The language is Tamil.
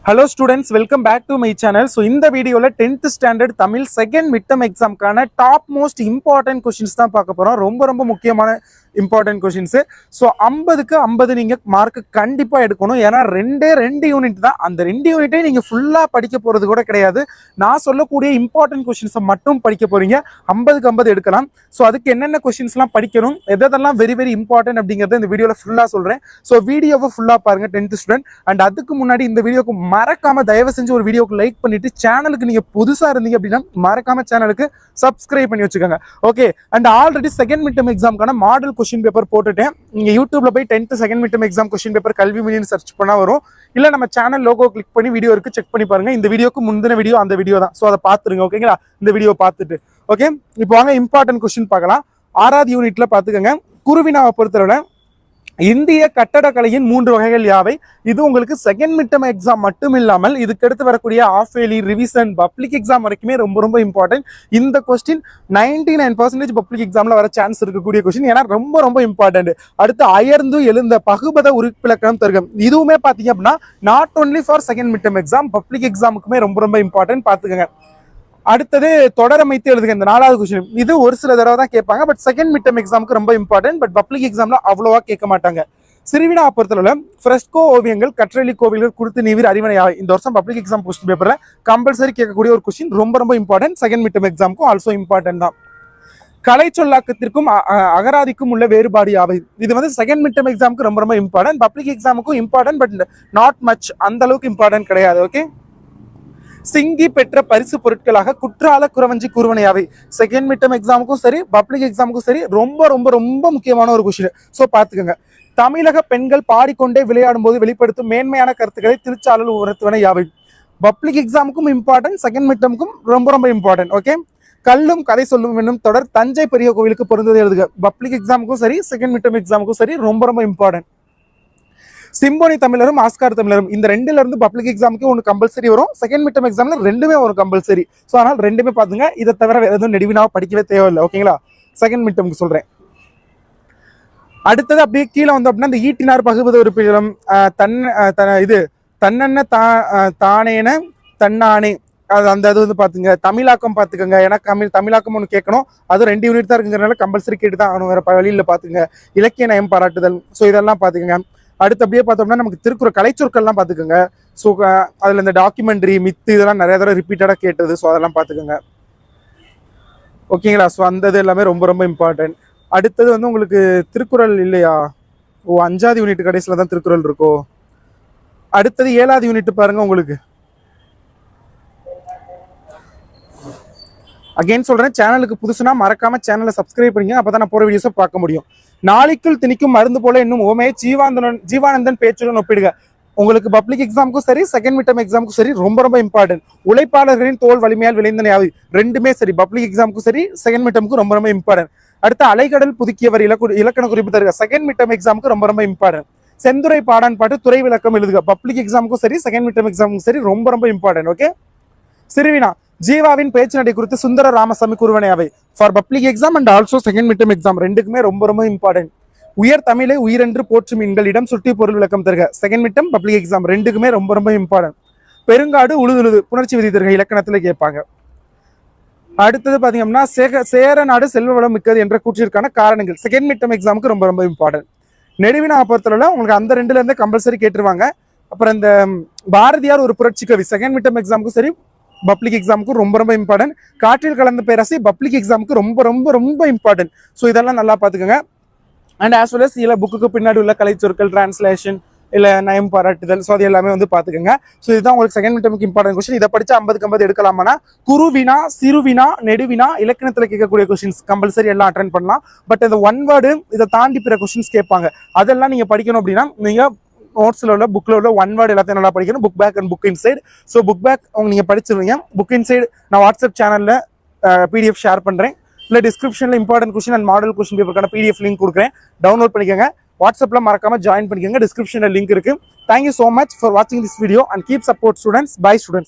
Hello students, welcome back to my channel. So in the video 10th standard Tamil second midterm exam கான top most important questions தான் பார்க்க போறோம். ரொம்ப முக்கியமான important questions. So 50க்கு 50 நீங்க மார்க் கண்டிப்பா எடுக்கணும். ஏனா ரெண்டு யூனிட் தான். அந்த ரெண்டு யூனிட்டை நீங்க ஃபுல்லா படிக்க போறது கூட கிடையாது. நான் சொல்லக்கூடிய important questions மட்டும் படிக்க போறீங்க. 50க்கு 50 எடுக்கலாம். So அதுக்கு என்னென்ன questionsலாம் படிக்கணும், எதெல்லாம் very important அப்படிங்கறத இந்த வீடியோல ஃபுல்லா சொல்றேன். So வீடியோவை ஃபுல்லா பாருங்க 10th student. And அதுக்கு முன்னாடி இந்த வீடியோக்கு மறக்காம தயவு செஞ்சு ஒரு வீடியோக்கு லைக் பண்ணிட்டு சேனலுக்கு நீங்க புதுசா இருந்தீங்க அப்படின்னா மறக்காம சேனலுக்கு சப்ஸ்கிரைப் பண்ணி வச்சுக்கோங்க. Okay, and already second midterm எக்ஸாம்க்கான மாடல் கொஸ்டின் பேப்பர் போட்டுட்டேன். நீங்க யூடியூப்ல போய் 10th second midterm exam question paper கல்வி மீடியம் சர்ச் பண்ணா வரும். இல்ல நம்ம சேனல் லோகோ கிளிக் பண்ணி வீடியோ இருக்கு, செக் பண்ணி பாருங்க. இந்த வீடியோக்கு முந்தின வீடியோ அந்த வீடியோ தான். ஸோ அதை பார்த்துருங்க. ஓகேங்களா, இந்த வீடியோ பார்த்துட்டு ஓகே. இப்போ வாங்க இம்பார்ட்டன்ட் கொஸ்டின் பார்க்கலாம். 6வது யூனிட்ல பார்த்துக்கோங்க. குருவினாவை பொறுத்தவரை இந்திய கட்டடக்கலையின் 3 வகைகள் யாவை? இது உங்களுக்கு செகண்ட் மிட்டம் எக்ஸாம் மட்டும் இல்லாமல் இதுக்கு அடுத்து வரக்கூடிய half yearly revision public exam வரைக்குமே ரொம்ப இம்பார்ட்டன்ட். இந்த கொஸ்டின் 99% பப்ளிக் எக்ஸாம்ல வர சான்ஸ் இருக்கக்கூடிய கொஸ்டின். ஏன்னா ரொம்ப இம்பார்ட்டன்ட். அடுத்து அயர்ந்து எழுந்த பகுபத உறுப்பிலக்கணம் தருகம், இதுவுமே பாத்தீங்க அப்படின்னா not only for second midterm exam, public எக்ஸாமுக்குமே ரொம்ப இம்பார்ட்டன்ட். பாத்துக்கோங்க. அடுத்தது தொடரமைத்து எழுதுங்க. இந்த 4வது கொஸ்டின் இது ஒரு சில தடவை தான் கேட்பாங்க. பட் செகண்ட் மிட்டம் எக்ஸாமுக்கு ரொம்ப இம்பார்ட்டன்ட். பட் பப்ளிக் எக்ஸாம்ல அவ்வளவா கேட்க மாட்டாங்க. சிறுவினா பொறுத்தளவுல ஃப்ரெஸ்கோ ஓவியங்கள் கற்றலி கோவில்கள் குறித்து நீவிர் அறிவனை இந்த வருஷம் பப்ளிக் எக்ஸாம் கொஸ்டின் பேப்பர்ல கம்பல்சரி கேட்கக்கூடிய ஒரு கொஸ்டின். ரொம்ப இம்பார்ட்டன்ட். செகண்ட் மிட்டம் எக்ஸாமுக்கும் ஆல்சோ இம்பார்ட்டன்ட் தான். கலை சொல்லாக்கத்திற்கும் அகராதிக்கும் உள்ள வேறுபாடு யாவை? இது வந்து செகண்ட் மிட்டம் எக்ஸாமுக்கு ரொம்ப இம்பார்ட்டன்ட். பப்ளிக் எக்ஸாமுக்கும் இம்பார்ட்டன்ட், பட் நாட் மச், அந்த அளவுக்கு இம்பார்ட்டன்ட் கிடையாது. ஓகே. சிங்கி பெற்ற பரிசு பொருட்களாக குற்றால குறவஞ்சி கூறுவனையாவை செகண்ட் மிட்டம் எக்ஸாமுக்கும் சரி பப்ளிக் எக்ஸாமுக்கும் சரி ரொம்ப முக்கியமான ஒரு கொஸ்டின். ஸோ பார்த்துக்கோங்க. தமிழக பெண்கள் பாடிக்கொண்டே விளையாடும் போது வெளிப்படுத்தும் மேன்மையான கருத்துக்களை திருச்சாளர் உணர்த்துவன யாவை? பப்ளிக் எக்ஸாமுக்கும் இம்பார்ட்டன்ட், செகண்ட் மிட்டமுக்கும் ரொம்ப இம்பார்ட்டன்ட். ஓகே. கல்லும் கதை சொல்லும் என்னும் தொடர் தஞ்சை பெரிய கோவிலுக்கு பொருந்தது எழுதுக. பப்ளிக் எக்ஸாமுக்கும் சரி செகண்ட் மிட்டம் எக்ஸாமுக்கும் சரி ரொம்ப இம்பார்ட்டன்ட். சிம்போனி தமிழரும் ஆஸ்கார் தமிழரும் இந்த ரெண்டுல இருந்து பப்ளிக் எக்ஸாமுக்கு ஒன்று கம்பல்சரி வரும், செகண்ட் மிட்டம் எக்ஸாம்ல ரெண்டுமே ஒரு கம்பல்சரி. ஸோ அதனால ரெண்டுமே பாத்துங்க. இதை தவிர வேற எதுவும் நெடுவினாவை படிக்கவே தேவையில்லை. ஓகேங்களா, செகண்ட் மிட்டம்க்கு சொல்றேன். அடுத்தது அப்படியே கீழே வந்து அப்படின்னா இந்த ஈட்டினார் பகுபத உறுப்பினரும் இது தன்னென்ன தானேன தன்னானே அந்த அது வந்து பாத்துங்க. தமிழாக்கம் பாத்துக்கோங்க. ஏன்னா தமிழாக்கம் ஒன்று கேட்கணும். அது 2 யூனிட் தான் இருக்குங்கிறனால கம்பல்சரி கேட்டு தான் ஆகணும். வேற வழியில பாத்துங்க. இலக்கிய நயம் பாராட்டுதல், ஸோ இதெல்லாம் பாத்துக்கோங்க. அடுத்து அப்படியே பார்த்தோம்னா நமக்கு திருக்குறள் கலைச்சொற்கள்லாம் பார்த்துக்கோங்க. ஸோ அதில் இந்த டாக்குமெண்ட்ரி மித்து இதெல்லாம் நிறைய தடவை ரிப்பீட்டடாக கேட்டது. ஸோ அதெல்லாம் பார்த்துக்கோங்க. ஓகேங்களா. ஸோ அந்த இது எல்லாமே ரொம்ப இம்பார்ட்டன்ட். அடுத்தது வந்து உங்களுக்கு திருக்குறள் இல்லையா? ஓ, 5வது யூனிட் கடைசியில் தான் திருக்குறள் இருக்கோ. அடுத்தது 7வது யூனிட் பாருங்க. உங்களுக்கு அகைன் சொல்றேன், சேனலுக்கு புதுசுனா மறக்காம சேனலை சப்ஸ்கிரைப் பண்ணுங்க. அப்பதான் நான் போற வீடியோஸை பார்க்க முடியும். நாளைக்குள் திணிக்கும் மருந்து போல இன்னும் ஓமே ஜீவானந்தன் பேச்சுடன் ஒப்பிடுக. உங்களுக்கு பப்ளிக் எக்ஸாமுக்கும் சரி செகண்ட் மிட்டம் எக்ஸாமுக்கும் சரி ரொம்ப இம்பார்ட்டன்ட். உழைப்பாளர்களின் தோல் வலிமையால் விளைந்தன யாவை? ரெண்டுமே சரி, பப்ளிக் எக்ஸாமுக்கும் சரி செகண்ட் மிட்டமுக்கும் ரொம்ப இம்பார்ட்டன்ட். அடுத்து அலைக்கடல் புதுக்கியவர் இலக்கண குறிப்பு தருக. செகண்ட் மிட்டம் எக்ஸாமுக்கு ரொம்ப இம்பார்ட்டன்ட். செந்துரை பாடான் பாட்டு துறை விளக்கம் எழுதுக. பப்ளிக் எக்ஸாமுக்கும் சரி செகண்ட் மிட்டம் எக்ஸாமுக்கும் சரி ரொம்ப இம்பார்ட்டன்ட். ஓகே. சிறுவினா ஜீவாவின் பேச்சு நடை குறித்து சுந்தர ராமசாமி கூறுவனையாவை? For public exam and also second midterm exam ரெண்டுக்குமே ரொம்ப இம்பார்ட்டன்ட். உயர் தமிழை உயிரென்று போற்றும் எங்களிடம் சுட்டி பொருள் விளக்கம் தருக. செகண்ட் மிட்டம் பப்ளிக் எக்ஸாம் ரெண்டுக்குமே ரொம்ப இம்பார்ட்டன்ட். பெருங்காடு உழுதுழுது புணர்ச்சி விதி தருக இலக்கணத்துல கேட்பாங்க. அடுத்தது பாத்தீங்கன்னா சேர நாடு செல்வ வளம் மிக்கது என்ற கூற்றிற்கான காரணங்கள் செகண்ட் மிட்டம் எக்ஸாமுக்கு ரொம்ப இம்பார்ட்டன்ட். நெடுவினா பொறுத்தளவுல உங்களுக்கு அந்த 2ல இருந்தே கம்பல்சரி கேட்டுருவாங்க. அப்புறம் இந்த பாரதியார் ஒரு புரட்சி கவி செகண்ட் மிட்டம் எக்ஸாமுக்கும் சரி பப்ளிக் எக்ஸாமுக்கு ரொம்ப இம்பார்ட்டன்ட். காற்றில் கலந்த பேராசை பப்ளிக் எக்ஸாமுக்கு ரொம்ப இம்பார்ட்டன்ட். ஸோ இதெல்லாம் நல்லா பார்த்துக்கோங்க. அண்ட் ஆஸ் வெல் அஸ் இல்லை புக்கு பின்னாடி உள்ள கலைச்சொற்கள் டிரான்ஸ்லேஷன் இல்லை நயம் பாராட்டுதல், ஸோ அது எல்லாமே வந்து பார்த்துக்கோங்க. ஸோ இதுதான் உங்களுக்கு செகண்ட் மிட்டமுக்கு இம்பார்ட்டன்ட் கொஸ்டின். இதை படிச்சா 50க்கு 50 எடுக்கலாமானா குருவினா சிறுவினா நெடுவினா இலக்கணத்தில் கேட்கக்கூடிய கொஸ்டின்ஸ் கம்பல்சரி எல்லாம் அட்டென்ட் பண்ணலாம். பட் இந்த ஒன் வேர்டு இதை தாண்டி பிற கொஸ்டின்ஸ் கேட்பாங்க. அதெல்லாம் நீங்க படிக்கணும் அப்படின்னா நீங்க நோட்ஸ்ல உள்ள புக்ல உள்ள ஒன் வேர்டு எல்லாத்தையும் நல்லா படிக்கணும். Book back and book inside. So book back நீங்க படிச்சிருவீங்க. புக் இன்சைட் நான் வாட்ஸ்அப் சேனல்ல PDF ஷேர் பண்றேன். இல்லை டிஸ்கிரிப்ஷன்ல important question and model question பேப்பருக்கான PDF லிங்க் கொடுக்குறேன். டவுன்லோட் பண்ணிக்கோங்க. வாட்ஸ்அப்ல மறக்காம ஜாயின் பண்ணிக்கோங்க. டிஸ்கிரிப்ஷன்ல லிங்க் இருக்கு. Thank you so much for watching this video and keep support students. Bye students.